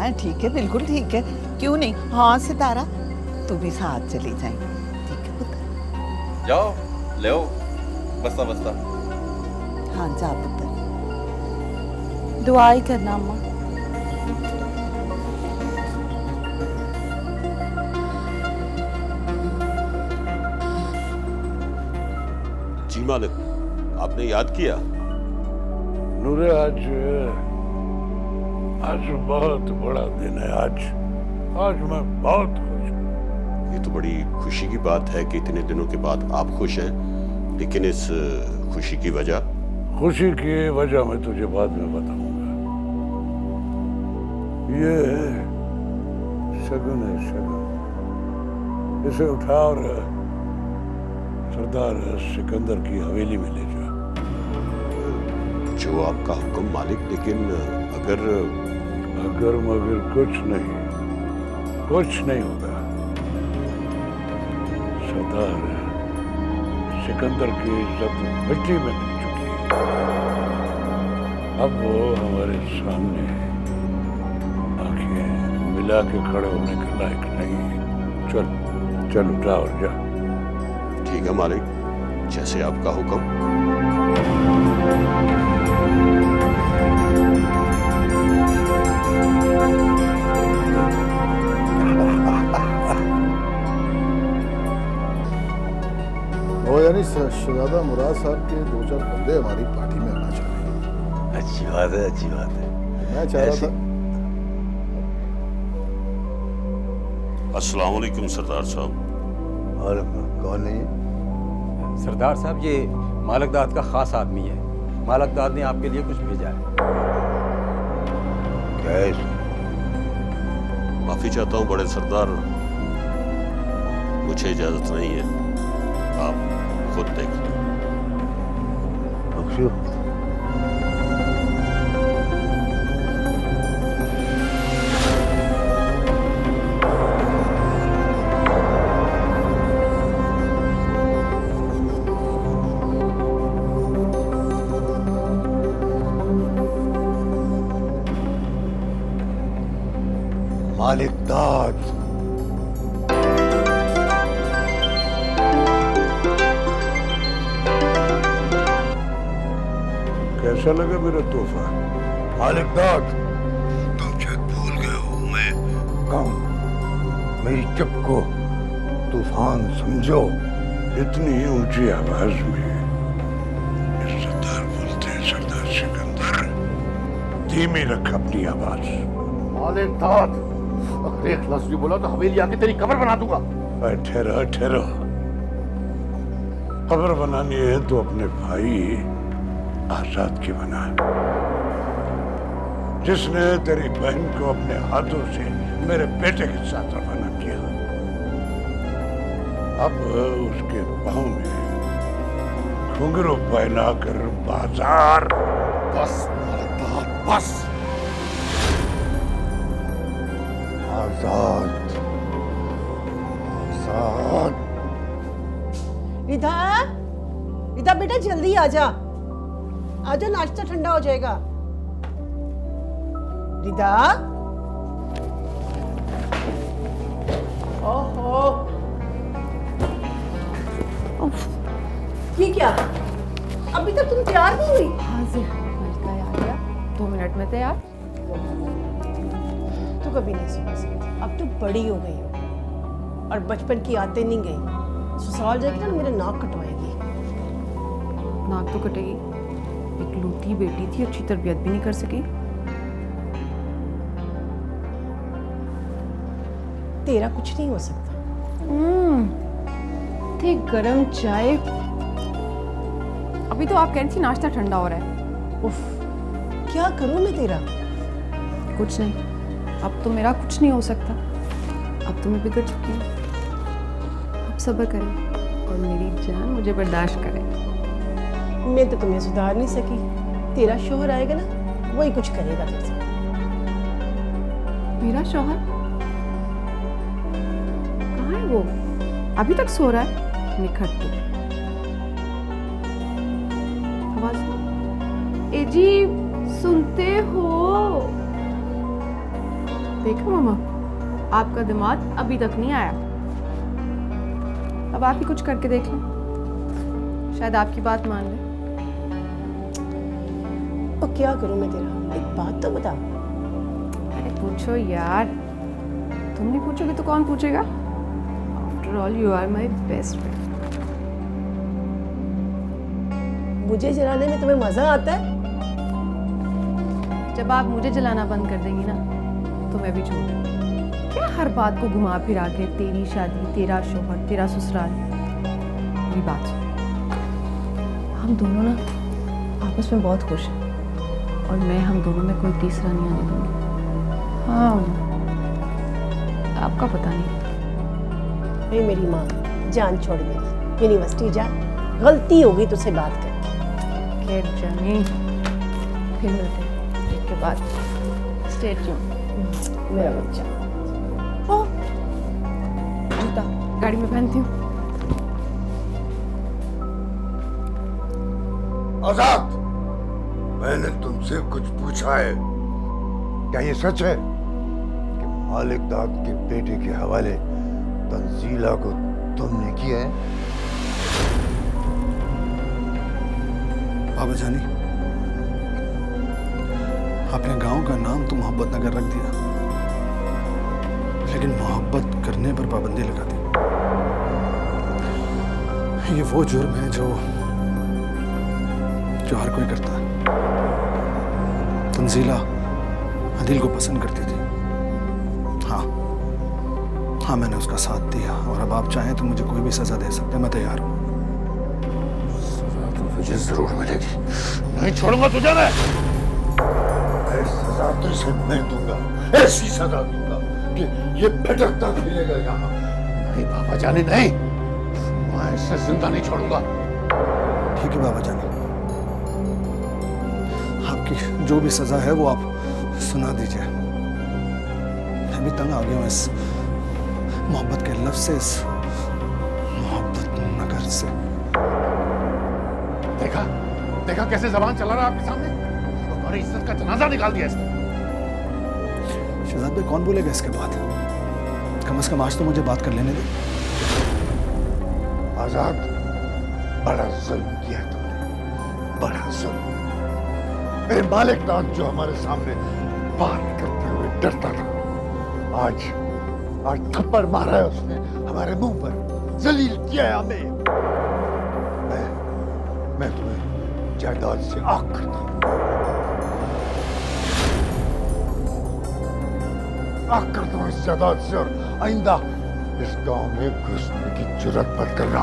हाँ ठीक है, बिल्कुल ठीक है, क्यों नहीं। हाँ सितारा, तू भी साथ चली जाएगी, ठीक है पुत्र। जाओ ले आओ बस्ता बस्ता। हाँ जा पुत्र। दुआ ही करना अम्मा। जी मालिक, आपने याद किया? नूरे, आज बहुत बड़ा दिन है। आज मैं बहुत खुश हूँ। ये तो बड़ी खुशी की बात है कि इतने दिनों के बाद आप खुश हैं, लेकिन इस खुशी की वजह? खुशी की वजह मैं तुझे बाद में बताऊंगा। ये शगुन है, शगुन। इसे उठा और सरदार सिकंदर की हवेली में ले जा। जो आपका हुक्म मालिक, लेकिन अगर मगर कुछ नहीं होगा। सरदार सिकंदर की इज्जत मिट्टी में मिल चुकी है। अब वो हमारे सामने आंखें मिला के खड़े होने के लायक नहीं है। चल उठा और जा। ठीक है मालिक, जैसे आपका हुक्म। वो यानी शहजादा मुराद साहब के 2-4 बंदे हमारी पार्टी में आना चाह रहे हैं। अच्छी बात है, अच्छी बात है। मैं चाह रहा था। अस्सलाम वालेकुम सरदार साहब। और कौन नहीं है? सरदार साहब, ये मालकदाद का खास आदमी है। मालकदाद ने आपके लिए कुछ भेजा है। क्या है इसमें? माफी चाहता हूँ बड़े सरदार, मुझे इजाजत नहीं है, आप खुद देख लो। बख्शो। मालिकदाद, कैसा लगा मेरा तोहफा? मालिकदाद, तुम शायद भूल गए हो मैं कौन। मेरी चुप को तूफान समझो। इतनी ऊंची आवाज में सरदार बोलते हैं, सरदार सिकंदर। धीमी रख अपनी आवाज। मालिकदाद, अगर एक लफ्ज भी बोला तो हवेली आके तेरी कब्र बना दूंगा। ठहरो। कब्र बनानी है तो अपने भाई आजाद की बना, जिसने तेरी बहन को अपने हाथों से मेरे बेटे के साथ रवाना किया। अब उसके पांव में घुंघरू पहना कर बाजार। बस मालिकदाद, बस। आजाद, रिधा बेटा जल्दी आजा, नाश्ता ठंडा हो जाएगा। रिधा, ओहो, ये क्या? अभी तक तुम तैयार नहीं हुई? हाजिर मलिका आ गया, 2 मिनट में तैयार। तू कभी नहीं सुन सकती, अब तू बड़ी हो गई हो और बचपन की आदतें नहीं गई। ससुराल जाएगी ना मेरे नाक कटवाएगी। नाक तो कटेगी, इकलौती बेटी थी, अच्छी तरबियत भी नहीं कर सकी। तेरा कुछ नहीं हो सकता। थे गरम चाय। अभी तो आप कह रही थी नाश्ता ठंडा हो रहा है। उफ, क्या करूं मैं तेरा? कुछ नहीं, अब तो मेरा कुछ नहीं हो सकता। अब तो मैं बिगड़ चुकी हूँ। अब सब्र करें और मेरी जान मुझे बर्दाश्त करे। मैं तो तुम्हें सुधार नहीं सकी। तेरा शोहर आएगा ना, वही कुछ करेगा तेरे साथ। मेरा शौहर कहाँ है? वो अभी तक सो रहा है। निखट तो आवाज। ए जी, सुनते हो? देखा मामा, आपका दिमाग अभी तक नहीं आया। अब आप ही कुछ करके देख लें, शायद आपकी बात मान ले। और क्या करूं मैं तेरा, एक बात तो बता। अरे पूछो यार, तुम नहीं पूछोगे तो कौन पूछेगा? After all you are my best friend. मुझे जलाने में तुम्हें मजा आता है? जब आप मुझे जलाना बंद कर देंगी ना तो मैं भी छोड़ दूंगी। क्या हर बात को घुमा फिरा के तेरी शादी, तेरा शोहर, तेरा ससुराल? मेरी बात सुन, हम दोनों ना आपस में बहुत खुश हैं और मैं हम दोनों में कोई तीसरा नहीं आने दूंगी। हाँ, आपका पता नहीं। नहीं मेरी माँ, जान छोड़ मेरी, यूनिवर्सिटी जा, गलती हो गई तुझसे बात करके। जानी, फिर मिलते हैं ब्रेक के बाद। स्टे ट्यून्ड मेरा बच्चा। ओ, जूता गाड़ी में पहनती हूँ। आजाद, मैंने तुमसे कुछ पूछा है, क्या ये सच है कि मालिक दाद के बेटे के हवाले तंजीला को तुमने किया है? बाबा जानी, आपने गांव का नाम तो मोहब्बत नगर रख दिया, लेकिन मोहब्बत करने पर पाबंदी लगा दी। ये वो जुर्म है जो हर कोई करता है। तंजीला अदिल को पसंद करती थी। हाँ, मैंने उसका साथ दिया और अब आप चाहें तो मुझे कोई भी सजा दे सकते हैं, मैं तैयार हूं। तुझे जरूर मिलेगी, नहीं छोड़ूंगा तुझे मैं। सजा तुझे मैं दूंगा, ऐसी सजा दूंगा कि ये भटकता फिरेगा यहाँ। नहीं बाबा जानी, नहीं, मैं इसे जिंदा नहीं छोड़ूंगा। ठीक है बाबा जानी, आपकी जो भी सजा है वो आप सुना दीजिए। मैं भी तंग आ गया हूँ इस मोहब्बत के लफ्ज़ से, इस मोहब्बत नगर से। देखा कैसे जबान चला रहा है आपके सामने? हमारी इज्जत का जनाजा निकाल दिया इसने। शहजाद भाई, कौन बोलेगा इसके बाद? कम से कम आज तो मुझे बात कर लेने दे। आजाद, बड़ा जुल्म किया तुमने, बड़ा जुल्म। मेरे मालिक दाद जो हमारे सामने बात करते हुए डरता था, आज थप्पड़ मारा है उसने हमारे मुंह पर, जलील किया है हमें। मैं तुम्हें जायदाद से आग करता हूं, आग करता हूं इस जायदाद से, और आइंदा इस गांव में घुसने की जुर्रत मत करना।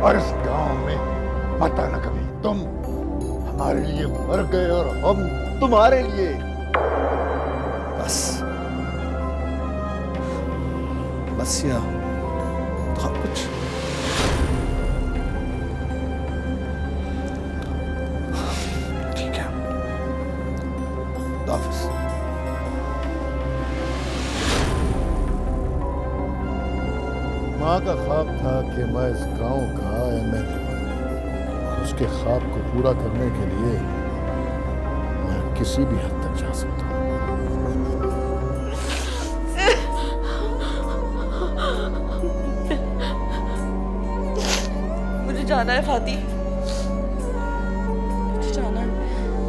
और इस गांव में मत आना कभी। तुम हमारे लिए मर गए और हम तुम्हारे लिए। बस या बहुत कुछ। ठीक है, हाफिज। माँ का ख्वाब था कि मैं इस गांव का एमएलए बनूं, और उसके ख्वाब को पूरा करने के लिए मैं किसी भी हद तक जा सकता हूँ। मुझे जाना है फाती, मुझे जाना है।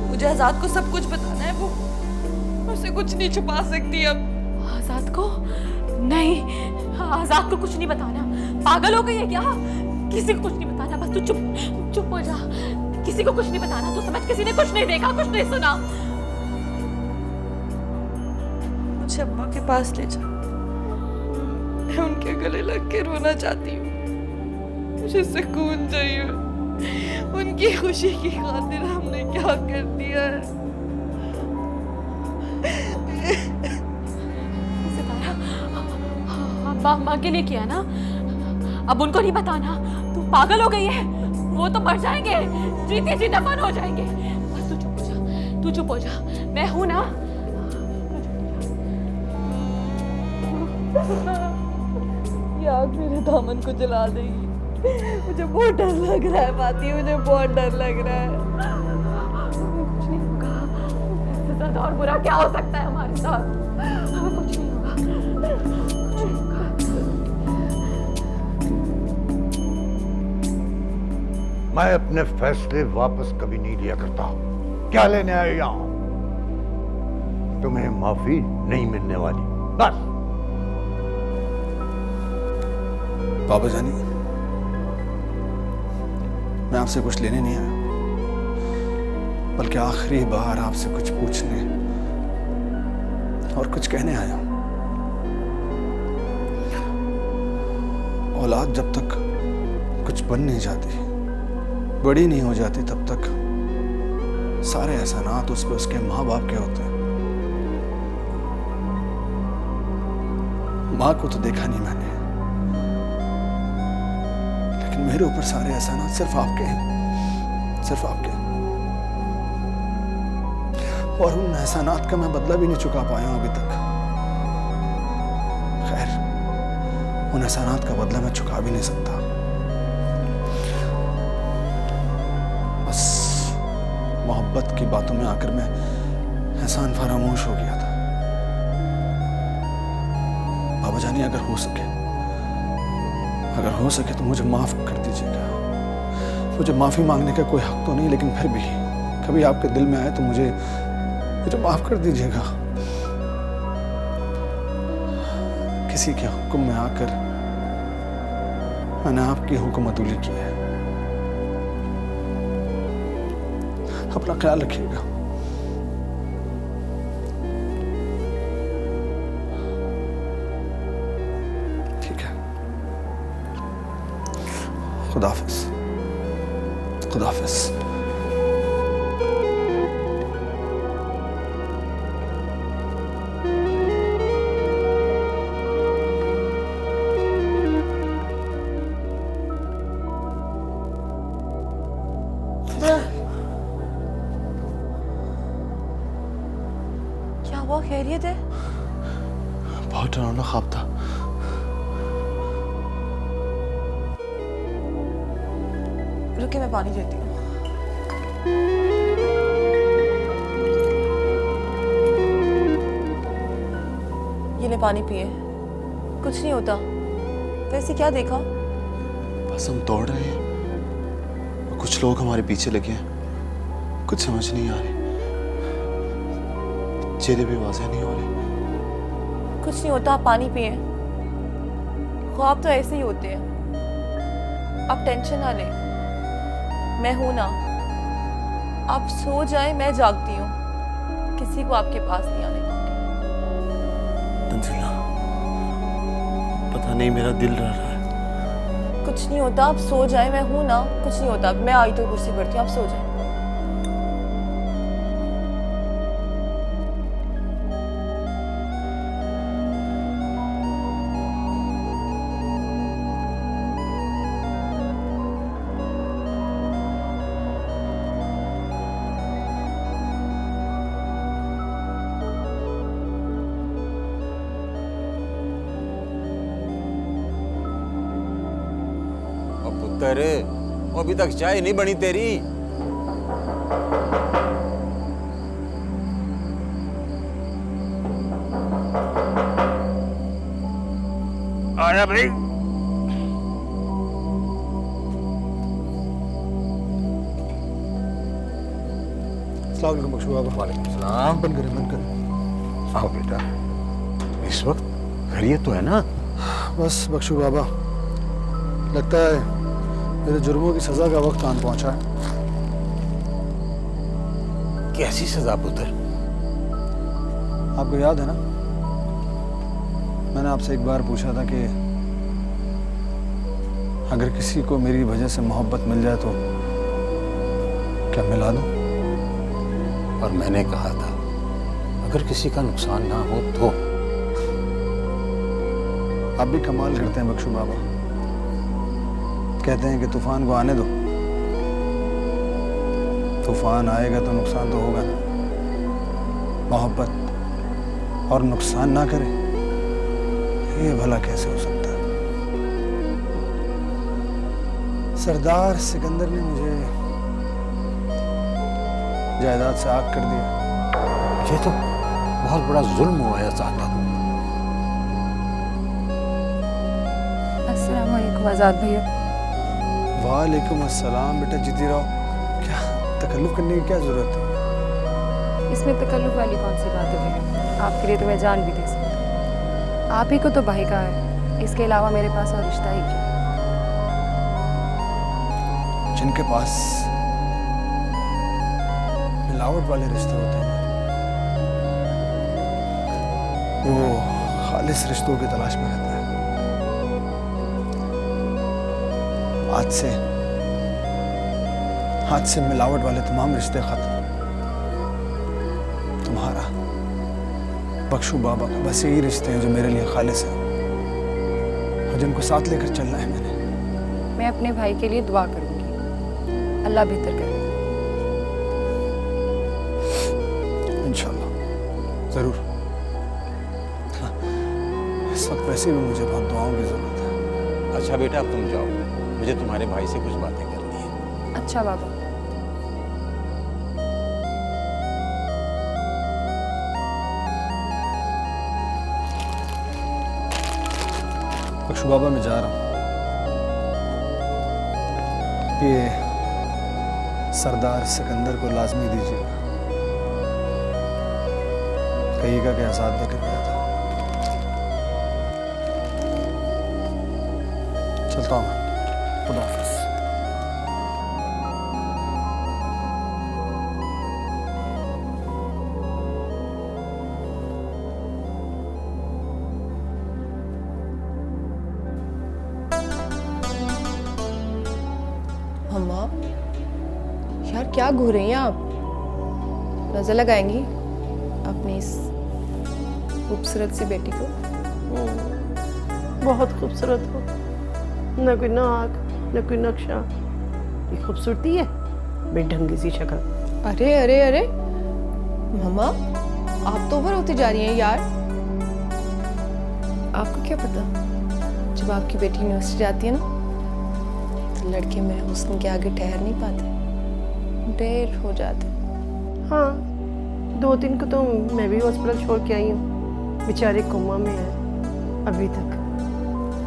मुझे आजाद को सब कुछ बताना है। वो उसे कुछ नहीं छुपा सकती अब। आजाद को नहीं, आजाद को कुछ नहीं बताना। पागल हो गई है क्या? किसी को कुछ नहीं बताना, बस तू चुप हो जा। किसी को कुछ नहीं बताना, तू समझ? किसी ने कुछ नहीं देखा, कुछ नहीं सुना। मुझे अम्मा के पास ले जा, मैं उनके गले लग के रोना चाहती हूँ। मुझे सुकून चाहिए। उनकी खुशी की खातिर हमने क्या कर दिया है। सितारा, अम्मा के लिए किया ना, अब उनको नहीं बताना। तू पागल हो गई है, वो तो मर जाएंगे, जीते जी दफन हो जाएंगे। बस तू चुप हो जा, तू चुप हो जा, मैं हूं ना। ये आग मेरे दामन को जला देगी। मुझे बहुत डर लग रहा है फाती, मुझे बहुत डर लग रहा है। कुछ नहीं होगा, ज्यादा और बुरा क्या हो सकता है हमारे साथ? हमें कुछ नहीं होगा, कुछ नहीं होगा। मैं अपने फैसले वापस कभी नहीं लिया करता। क्या लेने आए यहां? तुम्हें माफी नहीं मिलने वाली, बस। बाबा जानी, मैं आपसे कुछ लेने नहीं आया, बल्कि आखिरी बार आपसे कुछ पूछने और कुछ कहने आया हूं। औलाद जब तक कुछ बन नहीं जाती, बड़ी नहीं हो जाती, तब तक सारे एहसानात उस पे उसके माँ बाप के होते हैं। माँ को तो देखा नहीं मैंने, लेकिन मेरे ऊपर सारे एहसानात सिर्फ आपके हैं, सिर्फ आपके। और उन एहसानात का मैं बदला भी नहीं चुका पाया हूं अभी तक। खैर, उन एहसानात का बदला मैं चुका भी नहीं सकता। बस मोहब्बत की बातों में आकर मैं एहसान फरामोश हो गया था। बाबा जानी, अगर हो सके तो मुझे माफ कर दीजिएगा। मुझे माफी मांगने का कोई हक तो नहीं, लेकिन फिर भी कभी आपके दिल में आए तो मुझे माफ कर दीजिएगा। किसी के हुक्म में आकर मैंने आपकी हुकूमतुली की है। अपना ख्याल रखिएगा। ठीक है, खुदाफिज। खुदाफिज। क्या हुआ? खैरियत है? बहुत डरावना ख्वाब था। रुके, मैं पानी देती हूँ। ये ले, पानी पिए। कुछ नहीं होता। वैसे क्या देखा? बस हम दौड़ रहे हैं और कुछ लोग हमारे पीछे लगे हैं। कुछ समझ नहीं आ रही, चेहरे भी वाज़ेह नहीं हो रहे। कुछ नहीं होता, आप पानी पिए। ख्वाब तो ऐसे ही होते हैं। आप टेंशन ना लें, मैं हूं ना। आप सो जाएं, मैं जागती हूँ। किसी को आपके पास नहीं आने दूंगी। तंजीला, पता नहीं मेरा दिल रह रहा है। कुछ नहीं होता, आप सो जाएं, मैं हूं ना। कुछ नहीं होता, मैं आई तो कुर्सी पड़ती हूँ, आप सो जाएं। पुत्र, वो अभी तक चाय नहीं बनी तेरी। आया भाई। अस्सलाम वालेकुम बख्शू बाबा। वालेकुम सलाम। बंद करें, बंद करें। आओ बेटा, इस वक्त खैरियत तो है ना? बस बख्शू बाबा, लगता है मेरे जुर्मों की सजा का वक्त आन पहुंचा है। कैसी सजा पुत्र? आपको याद है ना, मैंने आपसे एक बार पूछा था कि अगर किसी को मेरी वजह से मोहब्बत मिल जाए तो क्या मिला दूं? और मैंने कहा था अगर किसी का नुकसान ना हो तो। आप भी कमाल करते हैं बख्शू बाबा। कहते हैं कि तूफान को आने दो, तूफान आएगा तो नुकसान तो होगा ना। मोहब्बत और नुकसान ना करे, ये भला कैसे हो सकता है? सरदार सिकंदर ने मुझे जायदाद से आग कर दिया। ये तो बहुत बड़ा जुल्म हुआ है साहब। अस्सलाम वालेकुम आज़ाद भैया। वालेकुम अस्सलाम। बेटा जीती रहो। क्या तकल्लुफ करने की क्या जरूरत है? इसमें तकल्लुफ वाली कौन सी बात है भैया? आपके लिए तो मैं जान भी दे सकती। आप ही को तो भाई का है, इसके अलावा मेरे पास और रिश्ता ही क्या? जिनके पास मिलावट वाले रिश्ते होते हैं वो खालिस रिश्तों की तलाश में रहता है। आज से मिलावट वाले तमाम रिश्ते खत्म। तुम्हारा बख्शू बाबा का बस यही रिश्ते हैं जो मेरे लिए खालिस हैं और जिनको साथ लेकर चलना है मैंने। मैं अपने भाई के लिए दुआ करूंगी, अल्लाह बेहतर करे। इंशाल्लाह जरूर। हाँ, इस वक्त वैसे भी मुझे बहुत दुआओं की जरूरत है। अच्छा बेटा अब तुम जाओ, मुझे तुम्हारे भाई से कुछ बातें करनी है। अच्छा बाबा। बख्शू बाबा मैं जा रहा हूँ। ये सरदार सिकंदर को लाजमी दीजिएगा, कहिएगा कि आजाद देकर गया था। चलता हूँ मैं, खुदा हाफिज। अम्मा यार क्या घूर रही हैं आप? नजर लगाएंगी अपनी इस खूबसूरत सी बेटी को? बहुत खूबसूरत हो, न कोई नाक न कोई नक्शा, ये खूबसूरती है बेढंगी सी शक्ल। अरे अरे अरे मम्मा, आप तो ओवर होती जा रही हैं यार। आपको क्या पता, जब आपकी बेटी यूनिवर्सिटी जाती है ना तो लड़के में हुस्न के आगे ठहर नहीं पाते, ढेर हो जाते। हाँ, 2-3 को तो मैं भी हॉस्पिटल छोड़ के आई हूँ, बेचारे कोमा में है अभी तक।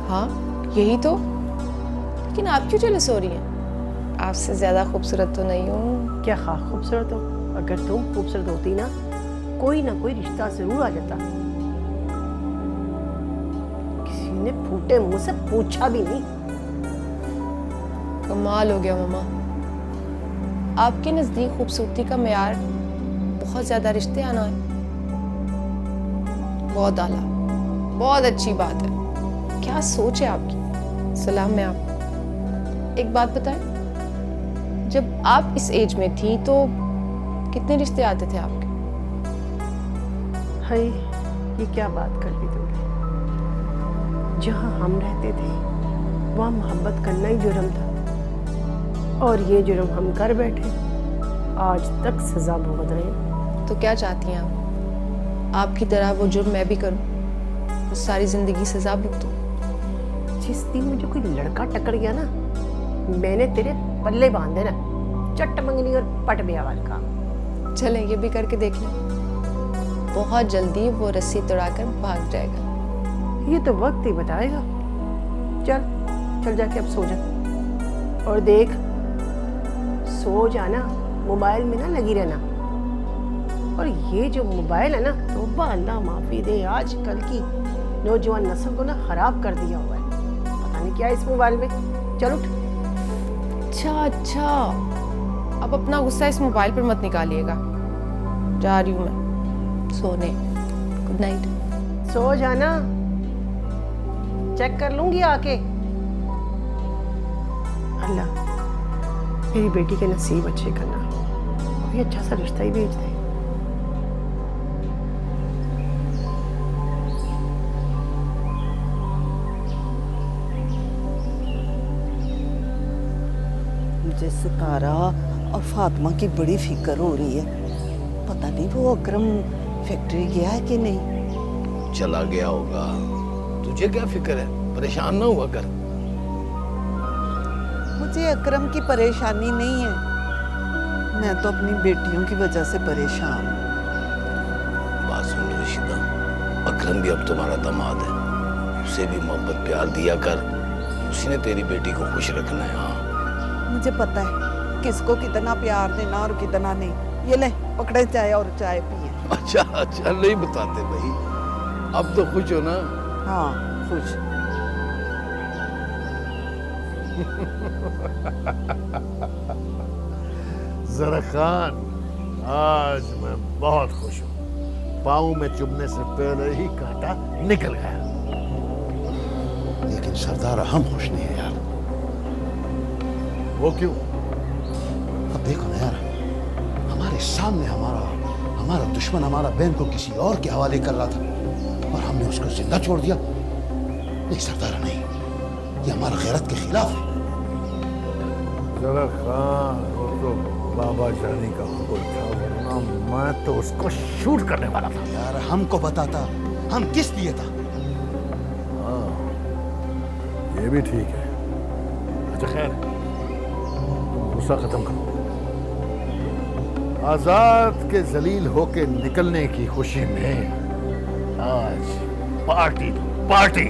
हाँ यही तो, लेकिन आप क्यों जेलस हो रही हैं? आपसे ज्यादा खूबसूरत तो नहीं हूँ। क्या खा खूबसूरत हो? अगर तुम खूबसूरत होती ना कोई ना कोई रिश्ता जरूर आ जाता। किसी ने फूटे मुंह से पूछा भी नहीं। कमाल हो गया मम्मा, आपके नजदीक खूबसूरती का मेयार बहुत ज्यादा रिश्ते आना है। बहुत आला, बहुत अच्छी बात है। क्या सोच है आपकी। सलाम है आप। एक बात बताएं, जब आप इस एज में थी तो कितने रिश्ते आते थे आपके? हाय, ये क्या बात कर दी तुमने। जहाँ हम रहते थे वहाँ मोहब्बत करना ही जुर्म था, और ये जुर्म हम कर बैठे, आज तक सजा भुगत रहे हैं। तो क्या चाहती हैं आप? आपकी तरह वो जुर्म मैं भी करूं, तो सारी जिंदगी सजा भुगतूं? जिस दिन मुझे कोई लड़का टकर गया ना, मैंने तेरे पल्ले बांध देना, चट मंगनी और पट ब्याह वाला काम। चलें ये भी करके देख लें, बहुत जल्दी वो रस्सी तोड़ाकर भाग जाएगा। ये तो वक्त ही बताएगा। चल चल जाके अब सो जा, और देख सो जाना, मोबाइल में ना लगी रहना। और ये जो मोबाइल है ना, तौबा अल्लाह माफी दे, आजकल की नौजवान नस्ल को ना खराब कर दिया हुआ है। पता नहीं क्या है इस मोबाइल में। चल उठ। अच्छा, अब अपना गुस्सा इस मोबाइल पर मत निकालिएगा। जा रही हूँ मैं सोने। Good night. सो जाना, चेक कर लूंगी आके। अल्लाह मेरी बेटी के नसीब अच्छे करना, कोई अच्छा सा रिश्ता ही भेज दे। मुझे सितारा और फातिमा की बड़ी फिक्र हो रही है। पता नहीं वो अकरम फैक्ट्री गया है कि नहीं। चला गया होगा, तुझे क्या फिक्र है, परेशान ना हुआ कर। मुझे अकरम की परेशानी नहीं है, मैं तो अपनी बेटियों की वजह से परेशान हूँ। बात सुन रशीदा, अकरम भी अब तुम्हारा दामाद है, उसे भी मोहब्बत प्यार दिया कर, उसी ने तेरी बेटी को खुश रखना है। हाँ मुझे पता है किसको कितना प्यार देना और कितना नहीं। ये ले पकड़े चाय और चाय पिए। अच्छा अच्छा, नहीं बताते भाई, अब तो खुश हो ना? हाँ खुश। जरा खान, आज मैं बहुत खुश हूँ। पाँव में चुभने से पहले ही कांटा निकल गया। लेकिन सरदार हम खुश नहीं है यार। वो क्यों? अब देखो ना यार, हमारे सामने हमारा दुश्मन हमारा बहन को किसी और के हवाले कर रहा था और हमने उसको जिंदा छोड़ दिया। नहीं सरदार नहीं, ये हमारा गैरत के खिलाफ है। जरा खान, वो तो बाबा जानी का हुक्म था, वरना मैं तो उसको शूट करने वाला था। यार हमको बताता, हम किस लिए था? हाँ ये भी ठीक है। अच्छा खैर, तुम गुस्सा खत्म करो। आजाद के जलील होके निकलने की खुशी में आज पार्टी पार्टी।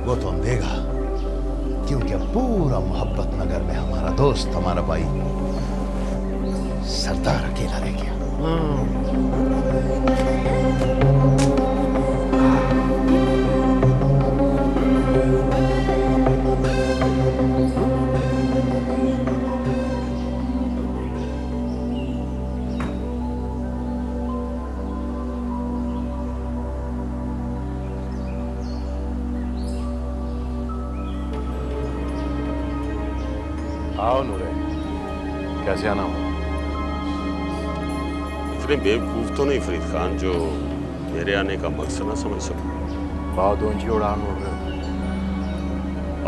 वो तो हम देगा, क्योंकि अब पूरा मोहब्बत नगर में हमारा दोस्त, हमारा भाई सरदार अकेला रह गया। आओ नूरे, कैसे आना हो? इतने बेवकूफ तो नहीं फरीद खान जो मेरे आने का मकसद ना समझ सको। बहुत ऊंची उड़ान उड़ रहे हो।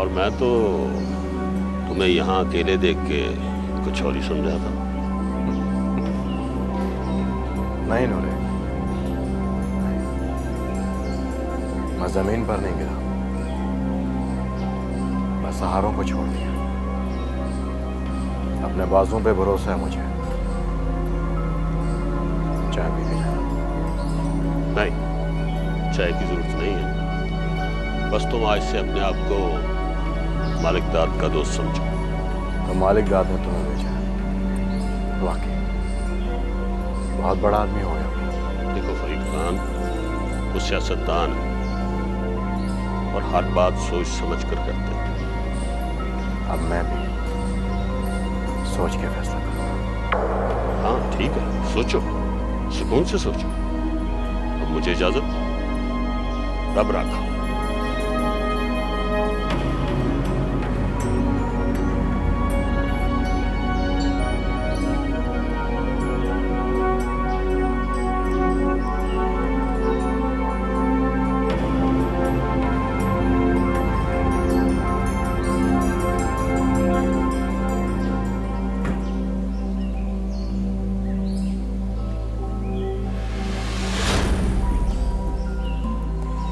और मैं तो तुम्हें यहाँ अकेले देख के कुछ और ही समझा था। नहीं नूरे, मैं जमीन पर नहीं गिरा, मैं सहारों को छोड़ दिया। अपने बाजों पे भरोसा है मुझे। चाय पी लेना? नहीं, चाय की जरूरत नहीं है। बस तुम आज से अपने आप को मालिक दाद का दोस्त समझो। तो मालिक दाद ने तुम्हें भेजा है? वाकई बहुत बड़ा आदमी हो गया। देखो फरीद खान, वो सियासतदान है और हर बात सोच समझ कर करते हैं। अब मैं भी सोच के फैसला करूं। हाँ ठीक है, सोचो, सुकून से सोचो। अब मुझे इजाजत, रब रखा।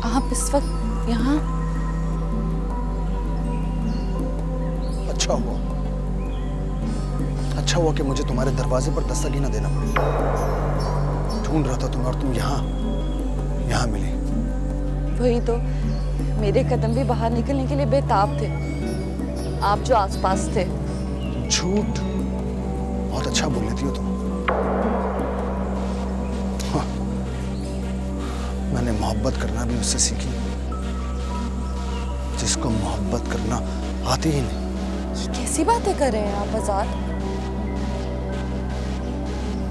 आप इस वक्त यहाँ? अच्छा हुआ कि मुझे तुम्हारे दरवाजे पर दस्तक ही ना देना पड़ी। ढूंढ रहा था तुम्हें और तुम यहाँ मिली। वही तो, मेरे कदम भी बाहर निकलने के लिए बेताब थे, आप जो आसपास थे। झूठ बहुत अच्छा बोल लेती हो तुम। हाँ, मैंने मोहब्बत करना भी उससे सीखी जिसको मोहब्बत करना आती ही नहीं। कैसी बातें कर रहे हैं आप आजाद?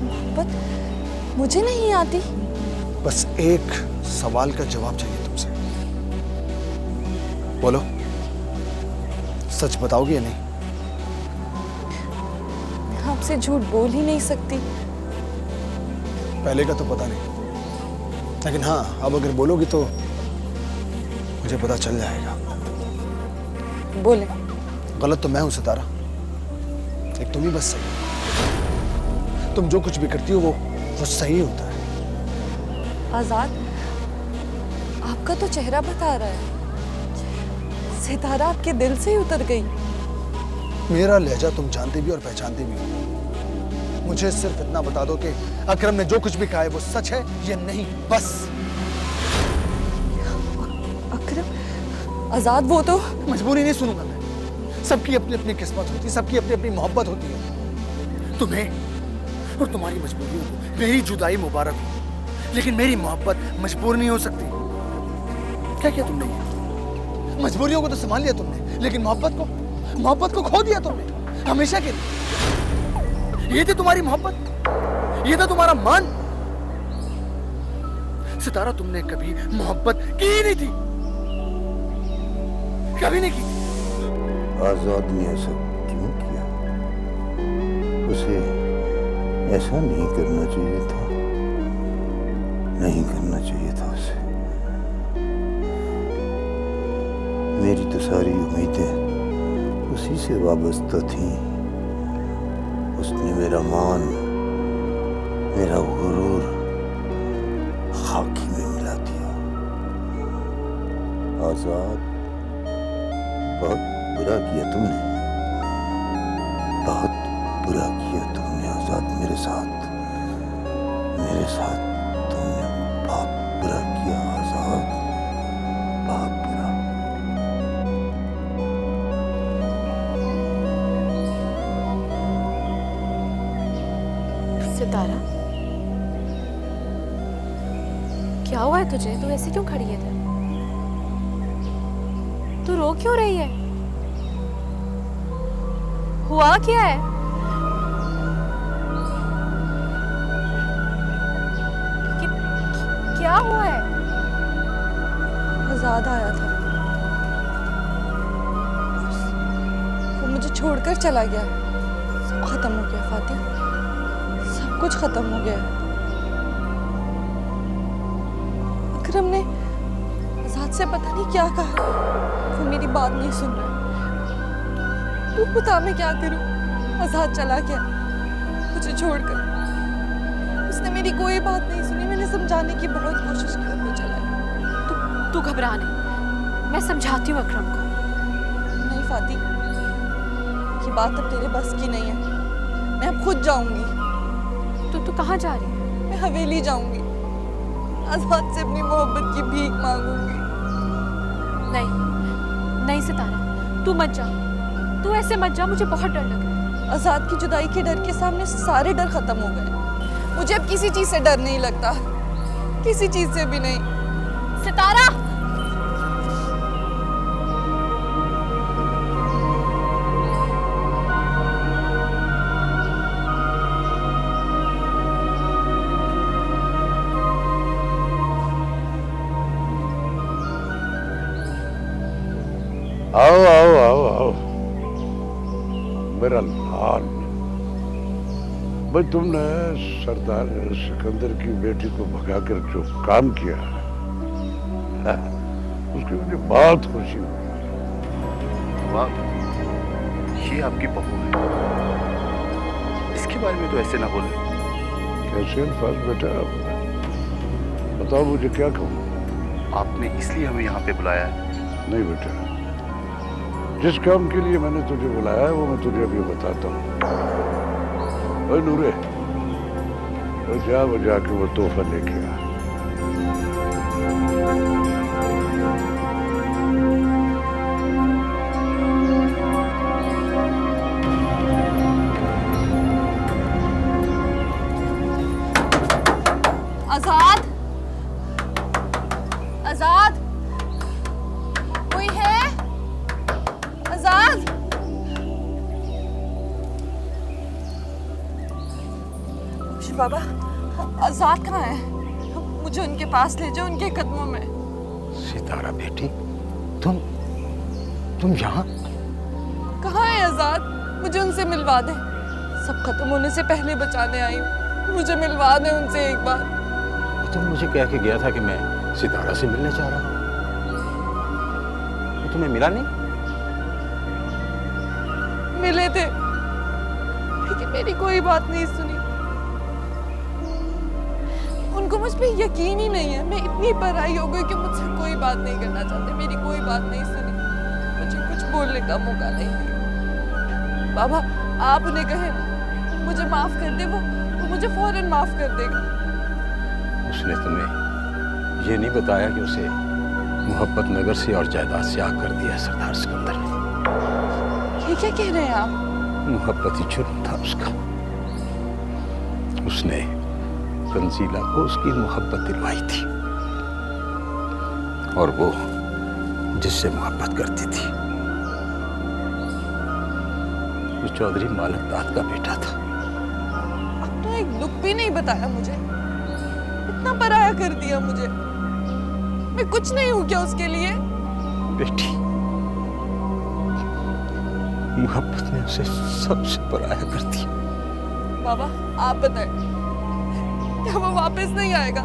मोहब्बत मुझे नहीं आती। बस एक सवाल का जवाब चाहिए तुमसे। बोलो, सच बताओगी या नहीं? मैं आपसे झूठ बोल ही नहीं सकती। पहले का तो पता नहीं, लेकिन हाँ, अब अगर बोलोगी तो मुझे पता चल जाएगा। बोले। गलत तो मैं हूं सितारा, एक तुम ही बस सही। तुम जो कुछ भी करती हो वो सही होता है। आजाद, आपका तो चेहरा बता रहा है सितारा आपके दिल से ही उतर गई। मेरा लहजा तुम जानते भी और पहचानते भी हो। मुझे सिर्फ इतना बता दो कि अकरम ने जो कुछ भी कहा है वो सच है या नहीं, बस। अकरम, आजाद वो तो मजबूरी नहीं सुनूंगा मैं। सबकी अपनी अपनी किस्मत होती है, सबकी अपनी अपनी मोहब्बत होती है। तुम्हें और तुम्हारी मजबूरियों को मेरी जुदाई मुबारक हो, लेकिन मेरी मोहब्बत मजबूर नहीं हो सकती। क्या किया तुमने? मजबूरियों को तो संभाल लिया तुमने, लेकिन मोहब्बत को खो दिया तुमने हमेशा के लिए। ये थी तुम्हारी मोहब्बत, ये था तुम्हारा मान। सितारा, तुमने कभी मोहब्बत की ही नहीं थी, कभी नहीं की थी। आजाद ने ऐसा क्यों किया? उसे ऐसा नहीं करना चाहिए था, नहीं करना चाहिए था उसे। मेरी तो सारी उम्मीदें उसी से वाबस्ता थीं। उसने मेरा मान, मेरा गुरूर खाकी में मिला दिया। आजाद, बहुत बुरा किया तुमने, बहुत बुरा किया तुमने आजाद। मेरे साथ तुमने बहुत बुरा किया आजाद, बहुत बुरा। सितारा, क्या हुआ है तुझे? तू ऐसे क्यों खड़ी है? तू रो क्यों रही है? हुआ क्या है? क्या हुआ है? आजाद आया था, वो मुझे छोड़कर चला गया। सब खत्म हो गया फातिह, सब कुछ खत्म हो गया। अकरम ने आजाद से पता नहीं क्या कहा, वो मेरी बात नहीं सुन रहा। तू बता मैं क्या करूं? आजाद चला गया मुझे छोड़कर, उसने मेरी कोई बात नहीं सुनी। मैंने समझाने की बहुत कोशिश की, वो चला गया। तू घबरा नहीं, मैं समझाती हूँ अकरम को। नहीं फातिह, ये बात अब तेरे बस की नहीं है। मैं अब खुद जाऊंगी। तू कहाँ जा रही है? मैं हवेली जाऊंगी, आजाद से अपनी मोहब्बत की भीख मांगूंगी। नहीं सितारा, तू मत जा, तू ऐसे मत जा, मुझे बहुत डर लग रहा है। आजाद की जुदाई के डर के सामने सारे डर खत्म हो गए। मुझे अब किसी चीज से डर नहीं लगता, किसी चीज से भी नहीं। सितारा, आओ आओ आओ आओ मेरा लाल। भाई, तुमने सरदार सिकंदर की बेटी को भगाकर जो काम किया है, उसकी मुझे बहुत खुशी हुई। वाह, ये आपकी बहू है, इसके बारे में तो ऐसे ना बोले। कैसे अल्फाज बेटा? बताओ मुझे क्या कहूँ? आपने इसलिए हमें यहाँ पे बुलाया है? नहीं बेटा, जिस काम के लिए मैंने तुझे बुलाया है वो मैं तुझे अभी बताता हूँ। ओए नूरे, वो जाके वो तोहफा लेके आ। आजाद, आजाद, कोई है? आजाद, बाबा, आजाद कहाँ है? मुझे उनके पास ले जाओ, उनके कदमों में। सितारा बेटी, तुम यहाँ? कहाँ है आजाद? मुझे उनसे मिलवा दे। सब खत्म होने से पहले बचाने आई हूँ, मुझे मिलवा दे उनसे एक बार। तुम मुझे कह के गया था कि मैं सितारा से मिलने जा रहा हूँ, तुम्हें मिला नहीं? मिले थे, लेकिन मेरी कोई बात नहीं सुनी। उनको मुझ पे यकीन ही नहीं है। मैं इतनी पराई हो गई कि मुझसे कोई बात नहीं करना चाहते। मेरी कोई बात नहीं सुनी, मुझे कुछ बोलने का मौका नहीं दिया। बाबा, आप उन्हें कहें मुझे माफ कर दे, वो मुझे फौरन माफ कर देगा। उसने तुम्हें ये नहीं बताया कि उसे मोहब्बत नगर से और जायदाद से आग कर दिया है सरदार सिकंदर ने। ये क्या कह रहे हैं आप? मोहब्बत ही जुर्म था उसका। उसने तंजीला को उसकी मोहब्बत दिलवाई थी और वो जिससे मोहब्बत करती थी वो चौधरी मालिक दाद का बेटा था। अब तो एक दुख भी नहीं बताया मुझे, इतना पराया कर दिया मुझे। मैं कुछ नहीं हूं क्या उसके लिए? बेटी, मोहब्बत ने उसे सबसे पराया कर दिया। बाबा आप बताएं, क्या वो वापस नहीं आएगा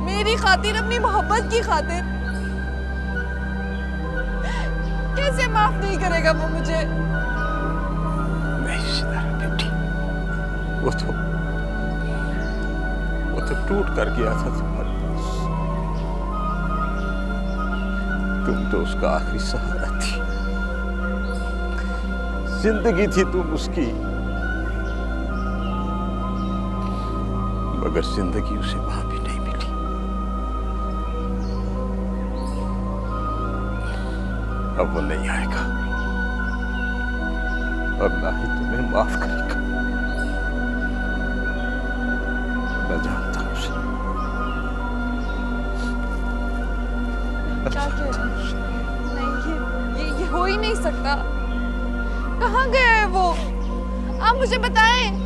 मेरी खातिर, अपनी मोहब्बत की खातिर? कैसे माफ नहीं करेगा वो मुझे? नहीं सितारा बेटी, वो तो टूट कर गया था तुम्हारे पास। तुम तो उसका आखिरी सहारा थी, जिंदगी थी तुम उसकी, मगर जिंदगी उसे वहां भी नहीं मिली। अब वो नहीं आएगा और ना ही तुम्हें माफ करेगा। मैं जानता हूं उसे। क्या कह रहे हैं? नहीं, ये हो ही नहीं सकता। कहाँ गया है वो? आप मुझे बताएं।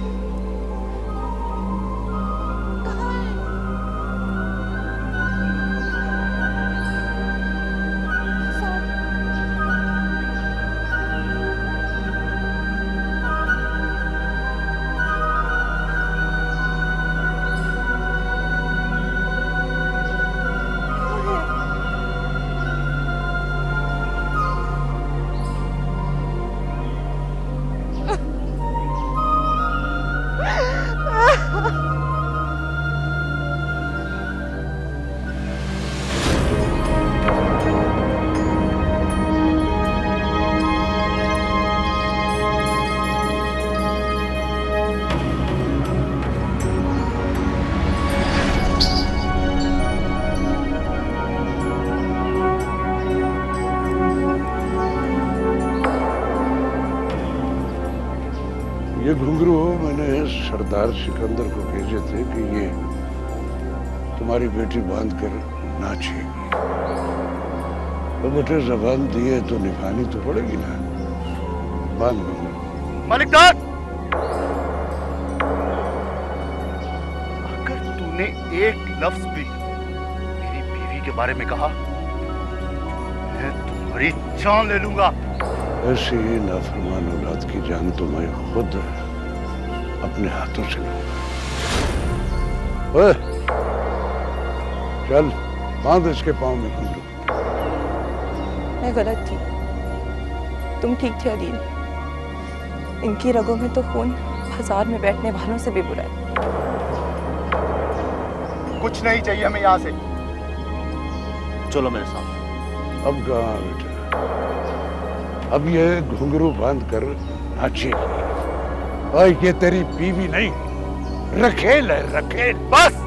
ये घुंघरू मैंने सरदार सिकंदर को भेजे थे कि ये तुम्हारी बेटी बांध कर नाचेगी। तो बेटे जबान दिए तो निभानी तो पड़ेगी ना। बांध घुंघरू। मालिकदार, अगर तूने एक लफ्ज भी मेरी बीवी के बारे में कहा, मैं तुम्हारी जान ले लूंगा। ऐसी नाफरमान औलाद की जान तो मैं खुद अपने हाथों से लूंगा। ओए, चल बांध इसके पांव में घुंघरू। मैं गलत थी, तुम ठीक थे अलील। इनकी रगों में तो खून बाजार में बैठने वालों से भी बुरा है। कुछ नहीं चाहिए हमें यहाँ से, चलो मेरे साथ। अब कहाँ बेटा, अब ये घुंघरू बांध कर नाचेगी और ये तेरी बीवी नहीं, रखेल है, रखेल। बस